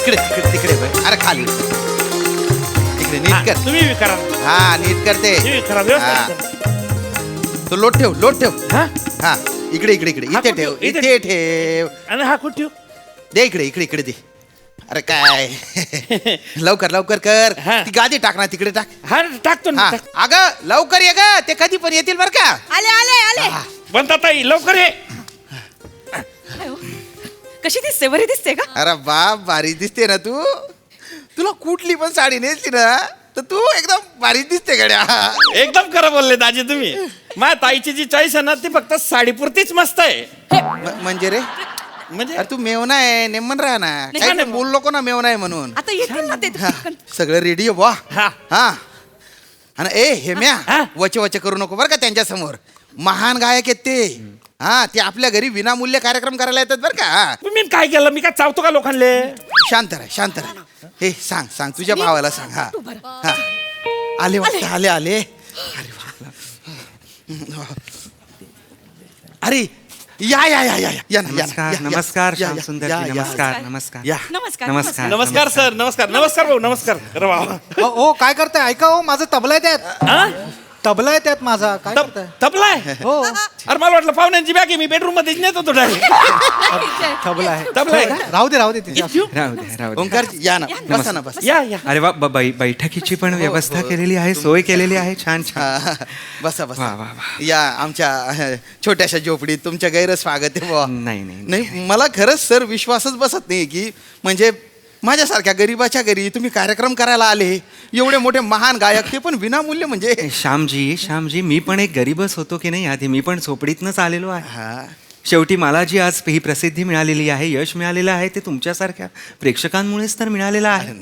तिकडे तिकडे तिकडे बघ. अरे खाली तिकडे नीट कर. तुम्ही करा. हा नीट करते. तुम्ही करा व्यवस्थित करा. तो लोट ठेव. हा? हा इकडे इकडे इकडे हा, इथे कुठे? ठेव इथे? इथे ठेव. आणि हा कुठे ठेवू? दे इकडे इकडे इकडे दे. अरे काय लवकर लवकर कर. हा. ती गादी टाक ना तिकडे टाक. हा टाकतो ना हा टाक. अगं लवकर ये ग. ते कधी पण येतील बर का. आले आले आले. हा. बनता ताई लवकर ये. अयो, कशी दिसते बरी दिसते का? अरे बाप भारी दिसते ना तू. तुला कुठली पण साडी नेसली ना तर तू एकदम भारी दिसते गड्या. एकदम खरं बोलले दाजी तुम्ही. माझ्या ताईची जी चॉईस आहे ना ती फक्त साडीपुरतीच मस्त आहे. म्हणजे रे म्हणजे अरे तू मेवना आहे नेमन राहा ना. नाही, काय नाही. बोललो को ना मेवना आहे म्हणून. आता येतील ना ते हा, सगळं रेडी वा. हा. हा आणि ए हेम्या हा. वचे वचे करू नको बरं का त्यांच्या समोर. महान गायक आहेत ते. हा ते आपल्या घरी विनामूल्य कार्यक्रम करायला येतात बरं का. हा. मी काय केलं मी काय चावतो का लोकांले. शांत राह. हे सांग तुझ्या भावाला सांग. हा तू बरं. हा आले वाटतं आले अरे वा. अरे या ना नमस्कार नमस्कार श्याम सुंदर जी, नमस्कार नमस्कार या. नमस्कार, नमस्कार नमस्कार सर नमस्कार भाऊ नमस्कार. अरे वा. ओ काय करताय? ऐका हो, माझं तबला आहे त्यात. हा? तबला आहे त्यात माझा. काय करताय? तबलाय. हो अरे मला वाटलं पाहुण्यांची बॅग आहे मी बेडरूम मध्ये नेत होतो डायरेक्ट. तबला आहे. तबला आहे का? राहू दे तिथे. राहू द्या ओंकार या ना बसा ना बस. या अरे वा बैठकीची पण व्यवस्था केलेली आहे, सोय केलेली आहे. छान छान. हा, बसा वा, वा, वा. या आमच्या छोट्याशा झोपडीत तुमच्या गैरस्वागत आहे बुवा. नाही मला खरंच सर विश्वासच बसत नाही की म्हणजे माझ्यासारख्या गरीबाच्या घरी तुम्ही कार्यक्रम करायला आले. एवढे मोठे महान गायक ते पण विनामूल्य म्हणजे. श्यामजी मी पण एक गरीबच होतो की नाही आधी. मी पण झोपडीतनंच आलेलो आहे. हा शेवटी मला जी आज ही प्रसिद्धी मिळालेली आहे, यश मिळालेलं आहे, ते तुमच्यासारख्या प्रेक्षकांमुळेच तर मिळालेलं आहे.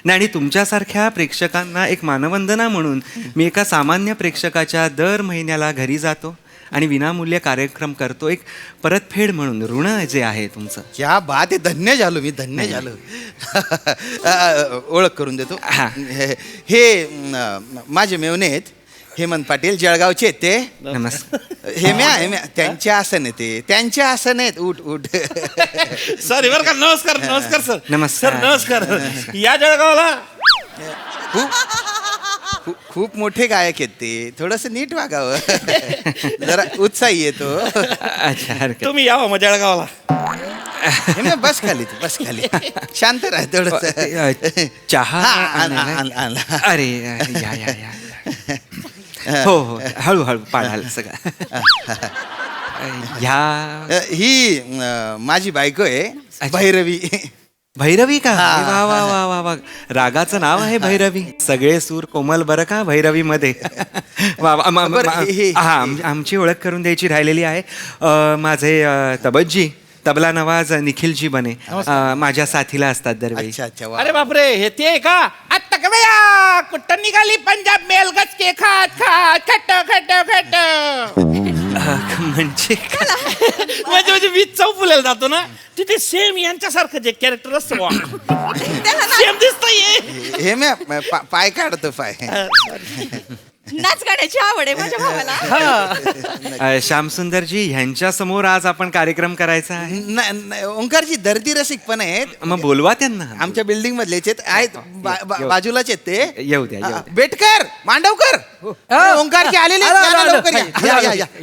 नाही आणि तुमच्यासारख्या प्रेक्षकांना एक मानवंदना म्हणून मी एका सामान्य प्रेक्षकाच्या दर महिन्याला घरी जातो आणि विनामूल्य कार्यक्रम करतो. एक परतफेड म्हणून ऋण जे आहे तुमचं. क्या बात आहे. धन्य झालो. ओळख करून देतो. हा. हे माझे मेवणे आहेत हेमंत पाटील जळगावचे आहेत ते. नमस्कार. हेम्या त्यांचे आसन आहे ते. त्यांचे आसन आहेत. उठ सॉरी बरं का. नमस्कार सर. नमस्कार. सर नमस्कार. या जळगावला. खूप मोठे गायक आहेत ते. थोडस नीट वागावं. जरा उत्साही येतो. अच्छा हरकत. तुम्ही यावं मग जळगावला. हेम्या बस खाली शांत राह थोडस. चहा आणला. अरे या हो हळूहळू पाळाल सगळं. ह्या ही माझी बायको आहे भैरवी. भैरवी का? वा वा वा वा वा. रागाचं नाव आहे भैरवी. सगळे सूर कोमल बरं का भैरवी मध्ये. वा वा. हा आमची ओळख करून द्यायची राहिलेली आहे. माझे तबज्जी तबला नवाज निखिलजी बने माझ्या साथीला असतात दरवेळी. अच्छा वा. अरे बापरे हे ते का? आत्ता का बया कुठं निघाली पंजाब मेल गचके खात खट. म्हणजे म्हणजे मी चौफुल्याला जातो ना तिथे सेम यांच्यासारखं जे कॅरेक्टर असतं सेम दिसतंय. हेम्या पाय काढतो पाय. नाच गाण्याची आवड आहे माझ्या भावाला. श्यामसुंदरजी ह्यांच्या समोर आज आपण कार्यक्रम करायचा आहे. ओंकारजी दर्दी रसिक पण आहेत. मग बोलवा त्यांना. आमच्या बिल्डिंग मधलेच आहेत. बाजूलाच आहेत ते. येऊ द्या. बेटकर मांडवकर ओंकारजी आलेले आहेत. या ना, लवकर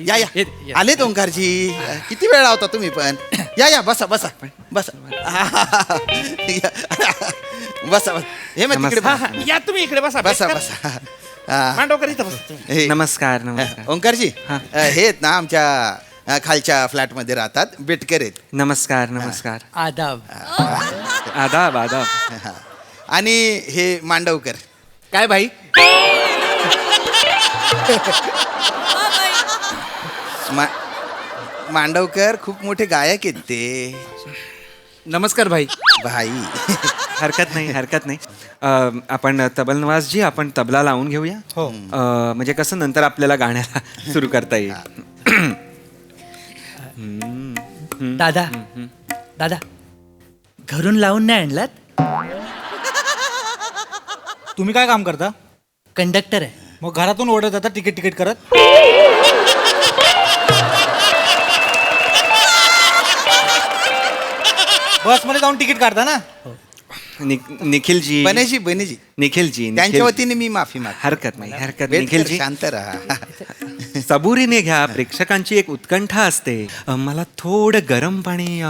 या. आलेत ओंकारजी. किती वेळ लावता तुम्ही पण. या बसा बसा. हे मग तिकडे हा, हा. या तुम्ही इकडे बसा बसा. मांडवकर इथं बसा तुम्ही. हे, नमस्कार. ओंकारजी हा. हे आहेत ना आमच्या खालच्या फ्लॅट मध्ये राहतात. बेटकर आहेत. नमस्कार. आदाब. आदाब. हा. आणि हे मांडवकर. काय भाई? मांडवकर खूप मोठे गायक आहेत ते. नमस्कार भाई. भाई हरकत नाही. आपण तबलनवाजजी आपण तबला लावून घेऊया. हो. म्हणजे कसं नंतर आपल्याला गाण्याला सुरू करता येईल. दादा घरून लावून नाही आणलात? तुम्ही काय काम करता? कंडक्टर आहे. मग घरातून ओरडत जाता तिकीट करत. बस मध्ये जाऊन तिकीट काढता ना. निखिलजी बनेजी निखिलजी त्यांच्या वतीने मी माफी माग हरकत नाही निखिलजी शांत राहा. सबुरीने घ्या, प्रेक्षकांची एक उत्कंठा असते. मला थोडं गरम पाणी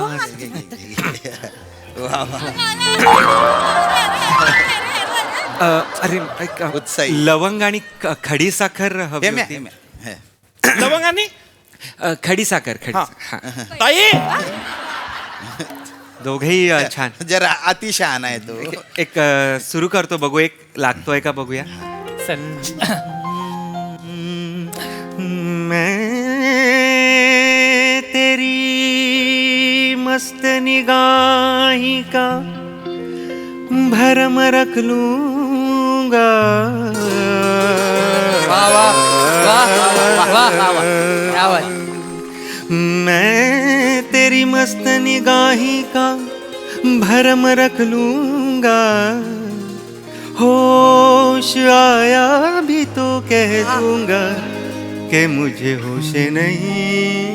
अरे ऐका, उत्साही. लवंग आणि खडी साखर हवी हेम्या, होती. हेम्या. लवंग आणि खडी साखर हा. हा. ताई दोघेही छान. जरा अतिशहाणा आहे तो. एक सुरू करतो, बघू एक लागतोय का बघूया. मैं तेरी मस्त निगाही का भरम रख लूंगा. मैं तेरी मस्त निगाही का भरम रख लूंगा. होश आया भी तो कह दूंगा कि मुझे होश नहीं.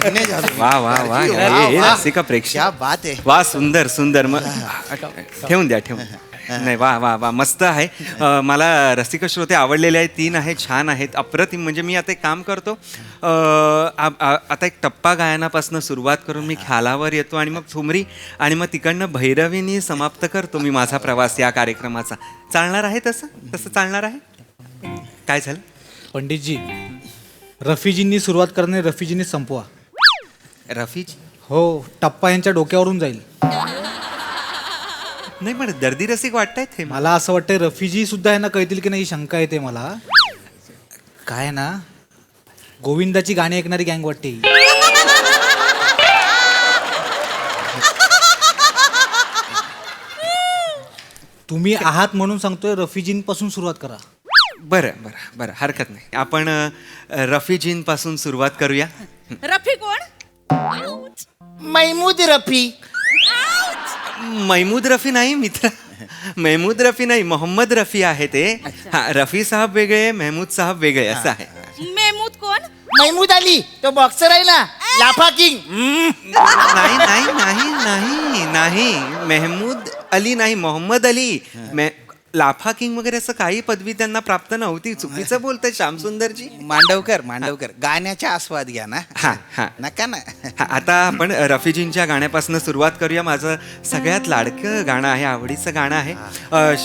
धन्य झालो. वा वा वा हे रसिका प्रेक्षक. क्या बात आहे. वा सुंदर सुंदर. मग ठेवून द्या ठेवून. नाही वा वा वा मस्त आहे. मला रसिक श्रोते आवडलेले आहेत, 3 आहेत, छान आहेत, अप्रतिम. म्हणजे मी आता एक काम करतो, आता एक टप्पा गायनापासून सुरुवात करून मी ख्यालावर येतो आणि मग ठुमरी आणि मग तिकडनं भैरवीनी समाप्त करतो मी माझा प्रवास या कार्यक्रमाचा. चालणार आहे तसं तसं चालणार आहे. काय झालं पंडितजी, रफीजींनी सुरुवात करणे रफीजींनी संपवा. रफीजी? हो, टप्पा यांच्या डोक्यावरून जाईल. नाही पण दर्दी रसिक वाटतायत हे. मला असं वाटतंय रफीजी सुद्धा यांना कळतील की नाही शंका येते मला. काय ना, गोविंदाची गाणी ऐकणारी गँग वाटते ही. तुम्ही आहात म्हणून सांगतोय, रफीजींपासून सुरुवात करा. बरं बरं बरं हरकत नाही. आपण रफीजींपासून सुरुवात करूया. रफी कोण? महमूद रफी. महमूद रफी नाही मित्र, महमूद रफी नाही, मोहम्मद रफी आहे ते. हा, रफी साहब वेगळे, महमूद साहब वेगळे असं आहे. मेहमूद कोण? महमूद अली तो बॉक्सर आहे ना, लाफा किंग. नाही नाही नाही नाही नाही महमूद अली नाही, मोहम्मद अली. लाफा किंग वगैरे असं काही पदवी त्यांना प्राप्त नव्हती. चुकीचं बोलतंय श्यामसुंदरजी. मांडवकर गाण्याचा आस्वाद घ्या ना. हा हा नका ना. हा, आता आपण रफीजींच्या गाण्यापासून सुरुवात करूया. माझं सगळ्यात लाडकं गाणं आहे, आवडीचं गाणं आहे.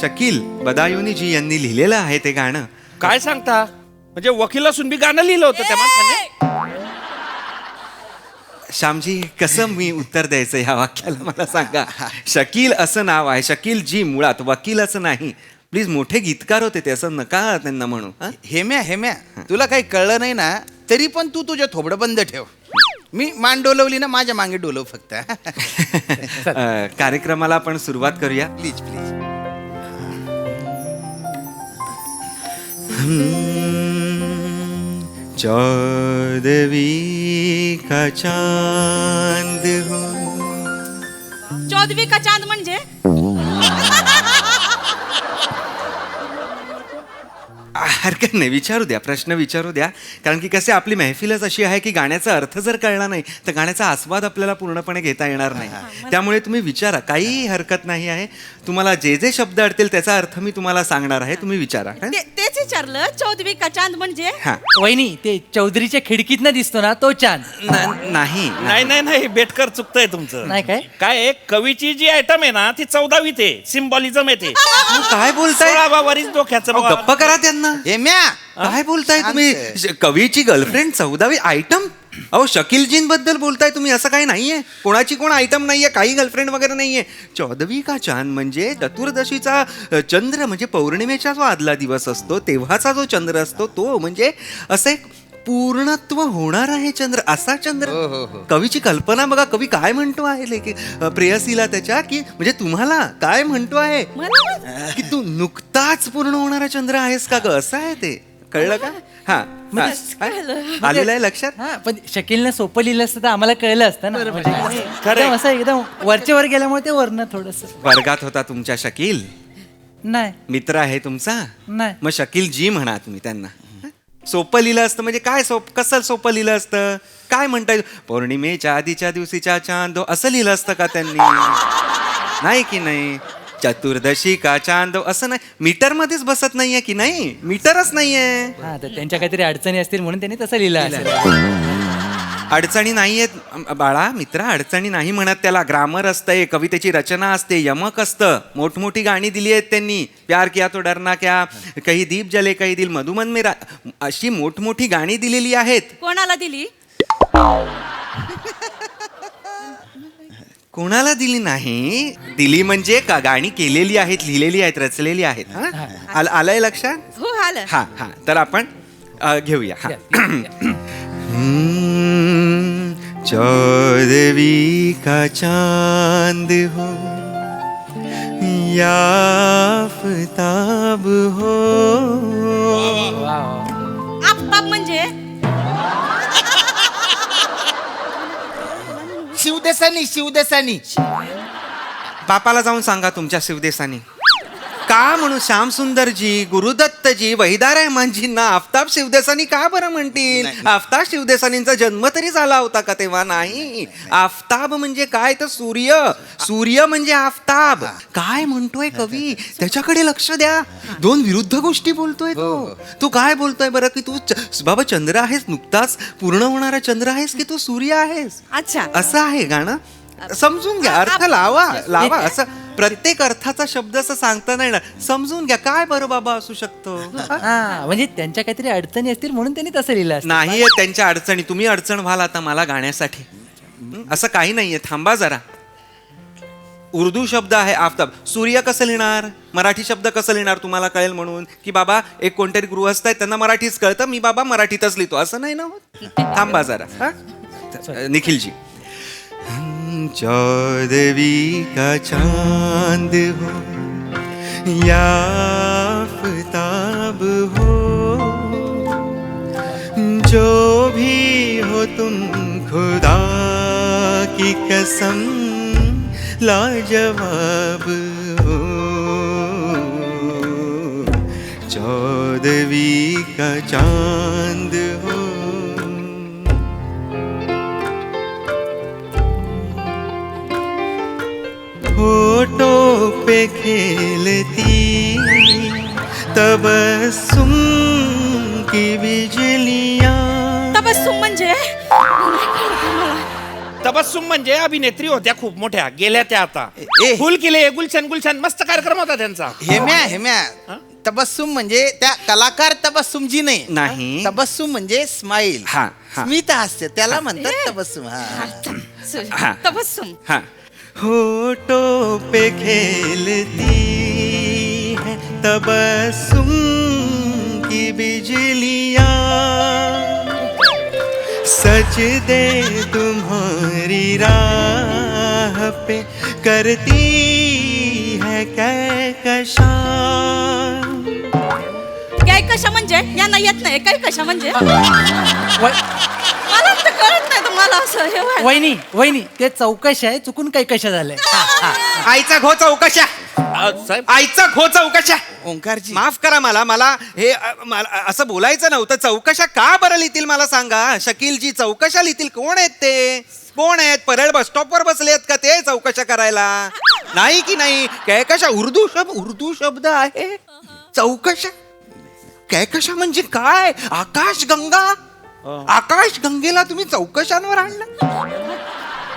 शकील बदायुनी जी यांनी लिहिलेलं आहे ते गाणं. काय सांगता? म्हणजे वकील असून बी गाणं लिहिलं होतं त्या माणसाने. श्यामजी, कसं मी उत्तर द्यायचं ह्या वाक्याला मला सांगा. शकील असं नाव आहे, शकील जी मुळात, वकील असं नाही. प्लीज, मोठे गीतकार होते ते, असं नका त्यांना म्हणू. हेम्या तुला काही कळलं नाही ना, तरी पण तू तुझं थोबडं बंद ठेव. मी मान डोलवली ना, माझ्या मागे डोलव फक्त. कार्यक्रमाला आपण सुरुवात करूया. Please please. चौदवी का चांद हो. 14वी का चांद म्हणजे? हरकत नाही, विचारू द्या, प्रश्न विचारू द्या. कारण की कसे आपली महफिलच अशी आहे की गाण्याचा अर्थ जर कळला नाही तर गाण्याचा आस्वाद आपल्याला पूर्णपणे घेता येणार नाही. त्यामुळे तुम्ही विचारा, काही हरकत नाही आहे. तुम्हाला जे जे शब्द अडतील त्याचा अर्थ मी तुम्हाला सांगणार आहे, तुम्ही विचारा. तेच विचारलं, 14वी का चांद म्हणजे? हा. वहिनी, ते चौधरीच्या खिडकीतनं दिसतो ना तो चांद. नाही नाही नाही नाही, बेटकर चुकतंय तुमचं. नाही काय? काय कवीची जी आयटम आहे ना ती 14वीत आहे, सिम्बॉलिझम येते. काय बोलताय? 16 वरीच डोक्याचं अहो, बघा. गप्प करा त्यांना. हेम्या काय बोलताय तुम्ही? शांत. कवीची गर्लफ्रेंड 14वी आयटम? अहो, शकीलजींबद्दल बोलताय तुम्ही. असं काही नाहीये, कोणाची कोण आयटम नाहीये, काही गर्लफ्रेंड वगैरे नाहीये. 14वी का चांद म्हणजे चतुर्दशीचा चंद्र, म्हणजे पौर्णिमेचा जो आदला दिवस असतो तेव्हाचा जो चंद्र असतो तो, म्हणजे असं एक पूर्णत्व होणार आहे चंद्र, असा चंद्र. कवीची कल्पना बघा, कवी काय म्हणतो आहे की प्रेयसीला त्याच्या, की म्हणजे तुम्हाला काय म्हणतो आहे की तू नुकताच पूर्ण होणारा चंद्र आहेस का ग, असं आहे ते. कळलं का? हा, आलेलं आहे लक्षात. हा, पण शकीलनं सोपं लिहिलं असतं तर आम्हाला कळलं असतं ना. म्हणजे खरंय. एकदम असं एकदम वरच्या वर गेल्यामुळे ते वरनं थोडस. वर्गात होता तुमच्या शकील, नाही मित्र आहे तुमचा, नाही. मग शकील जी म्हणा तुम्ही त्यांना. सोपं लिहिलं असतं म्हणजे काय कसं सोपं लिहिलं असतं? काय म्हणता येईल? पौर्णिमेच्या आधीच्या दिवशीच्या चांद हो, असं लिहिलं असतं का त्यांनी? नाही की नाही? चतुर्दशी का चांद हो, असं नाही. मीटरमध्येच बसत नाहीये की नाही? मीटरच नाहीये. हा तर त्यांच्या काहीतरी अडचणी असतील म्हणून त्यांनी तसं लिहिलं असेल. अडचणी नाहीयेत बाळा मित्रा, अडचणी नाही म्हणत त्याला. ग्रामर असतंय, कवितेची रचना असते, यमक असतं. मोठमोठी गाणी दिली आहेत त्यांनी. प्यार किया तो डरना क्या, काही दीप जले काही दिल मधुमन मेरा, अशी मोठमोठी गाणी दिलेली आहेत. कोणाला दिली? कोणाला दिली नाही? दिली म्हणजे का गाणी केलेली आहेत, लिहिलेली आहेत, रचलेली आहेत. हा? आलंय लक्षात? हो आलं. हा हा तर आपण घेऊया. हा. चौदवी का चांद हो या आफताब हो. आफताब म्हणजे शिवदेसानी शिवदेसानी. बापाला जाऊन सांगा तुमच्या शिवदेसानी. का म्हणू श्यामसुंदरजी, गुरुदत्तजी, वहिदा रहमानजींना आफताब शिवदेसानी का बरं म्हणतील? आफताब शिवदेसानींचा जन्म तरी झाला होता का तेव्हा? नाही. आफताब म्हणजे काय तर सूर्य. सूर्य म्हणजे आफताब. काय म्हणतोय कवी? त्याच्याकडे लक्ष द्या. दोन विरुद्ध गोष्टी बोलतोय तो. तू काय बोलतोय बरं की तू बाबा चंद्र आहेस, नुकताच पूर्ण होणारा चंद्र आहेस की तू सूर्य आहेस? अच्छा. असं आहे गाणं. समजून घ्या, अर्थ लावा. असं प्रत्येक अर्थाचा शब्द असं सांगता नाही ना. समजून घ्या काय बरं बाबा असू शकतो. हा म्हणजे त्यांच्या काहीतरी अडचणी असतील म्हणून त्यांनी तसं लिहिलं असेल. नाहीये त्यांच्या अडचणी. तुम्ही अडचण व्हाल आता मला गाण्यासाठी. असं काही नाहीये. थांबा जरा. उर्दू शब्द आहे आफताब. सूर्य कसं लिहिणार? मराठी शब्द कसं लिहिणार? तुम्हाला कळेल म्हणून की बाबा एक कोणतरी गृहस्थ आहेत त्यांना मराठीच कळतं, मी बाबा मराठीतच लिहितो, असं नाही ना होत. थांबा जरा. हा निखिलजी. चौदवी का चांद हो या आफताब हो, जो भी हो तुम खुदा की कसम लाजवाब हो. चौदवी का चांद हो. होठों पे खेलती तबस्सुम की बिजलियां. तबस्सुम म्हणजे तबस्सुम म्हणजे अभिनेत्री होत्या खूप मोठ्या, गेल्या त्या आता. ए. फुल केले गुलशन गुलशन, मस्त कार्यक्रम होता त्यांचा. हेम्या तबस्सुम म्हणजे त्या कलाकार तबस्सुमजी नाही. तबस्सुम म्हणजे स्माईल. हा, हा. स्मित हास्य त्याला म्हणतात तबस्सुम. हा. तबस्सुम. हाँ. होठों पे खेलती है तबस्सुम की बिजलियां, सजदे तुम्हारी राह पे करती है कहकशां. काय कशा म्हणजे? यांना येत नाही काय कशा म्हणजे? मला तर कळत नाही तुम्हाला असं हे व्हायला. वहिनी ते चौकशी आहे, चुकून काही कशा झालंय. आईचा घो चौकशा. साहेब आईचा घो चौकशा. ओंकारजी माफ करा मला हे मला असं बोलायचं नव्हतं. चौकशा का बरं लिहितील मला सांगा. शकीलजी चौकशा लिहितील. कोण आहेत ते? कोण आहेत? परळ बस स्टॉपवर बसले आहेत का ते चौकशा करायला? नाही की नाही? कहकशा उर्दू शब्द आहे. चौकशा कहकशा म्हणजे काय? आकाशगंगा. आकाश गंगेला तुम्ही चौकशांवर आणलं.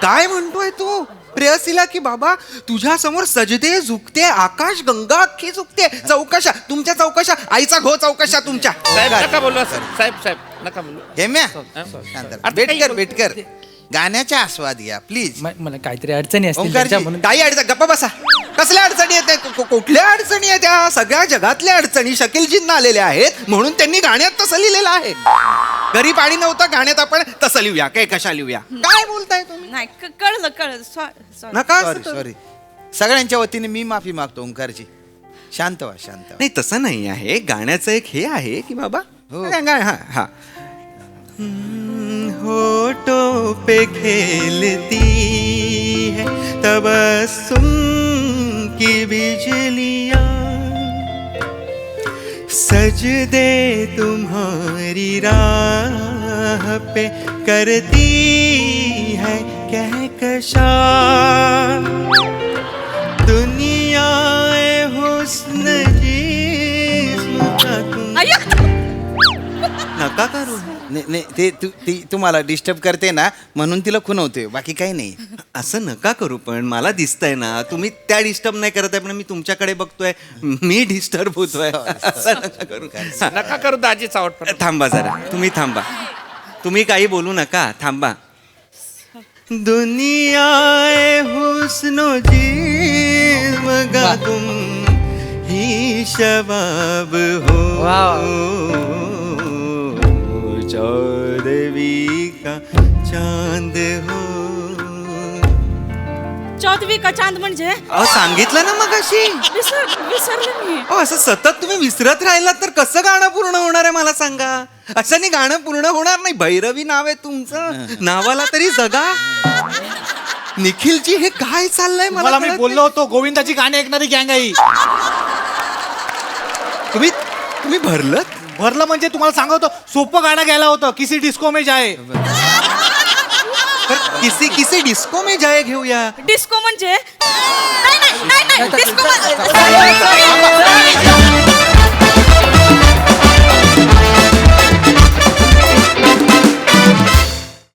काय म्हणतोय तो प्रेयसीला की बाबा तुझ्या समोर सजदे झुकते, आकाश गंगा अख्खी झुकते. चौकशा तुमच्या चौकशा. आईचा घो चौकशा तुमच्या. साहेब नका बोलू असं. साहेब नका बोलू. हेम्या आता बेटकर गाण्याचा आस्वाद घ्या प्लीज. मला काहीतरी अडचणी असतील ओंकारजी, त्यांच्या म्हणून. काही अडचण गप्पा बसा. कसल्या अडचणी आहेत? कुठल्या अडचणी आहेत? त्या सगळ्या जगातल्या अडचणी शकीलजींना आलेल्या आहेत म्हणून त्यांनी गाण्यात तसं लिहिलेलं आहे. घरी पाणी नव्हतं, गाण्यात आपण तसं लिहूया. काय कशा लिहूया? काय बोलताय तुम्ही? नाही कळलं. सॉरी. नका सॉरी असं. सॉरी. सगळ्यांच्या वतीने मी माफी मागतो ओंकारजी. शांत व्हा. नाही तसं नाही आहे. गाण्याचं एक हे आहे की बाबा हो. हा हा. होठों पे खेलती है तबस्सुम की बिजलियां, सज दे तुम्हारी राह पे करती है कहकशा दुनिया हुस्न जिस्म का तुम अय्या! नका करू ती तुम्हाला डिस्टर्ब करते ना म्हणून तिला खुणवते बाकी काही नाही. असं नका करू पण मला दिसतंय ना तुम्ही त्या डिस्टर्ब नाही करत आहे पण मी तुमच्याकडे बघतोय मी डिस्टर्ब होतोय असं नका करू नका करू दाजी चावट थांबा जरा तुम्ही थांबा तुम्ही काही बोलू नका थांबा दुनिया हुस्नो जिस्म का तुम ही शबाब हो चौदवी का चांद हो. चौथवी का चांद म्हणजे अहो सांगितलं ना मग अशी विसरले मी. असं सतत तुम्ही विसरत राहिलात तर कसं गाणं पूर्ण होणार आहे मला सांगा. असं नाही गाणं पूर्ण होणार नाही. भैरवी नाव आहे तुमचं नावाला तरी जगा. निखिलजी हे काय चाललंय मला मी कळत बोललो होतो गोविंदाची गाणी ऐकणारी गँग आहे ही. नाही. तुम्ही भरलत भरलं म्हणजे तुम्हाला सांगतो सोपं गाणं घ्यायला होतं किसी डिस्को में जाए. तर किसी किसी डिस्को में जाए घेऊया. डिस्को म्हणजे नाही, डिस्को म्हणजे-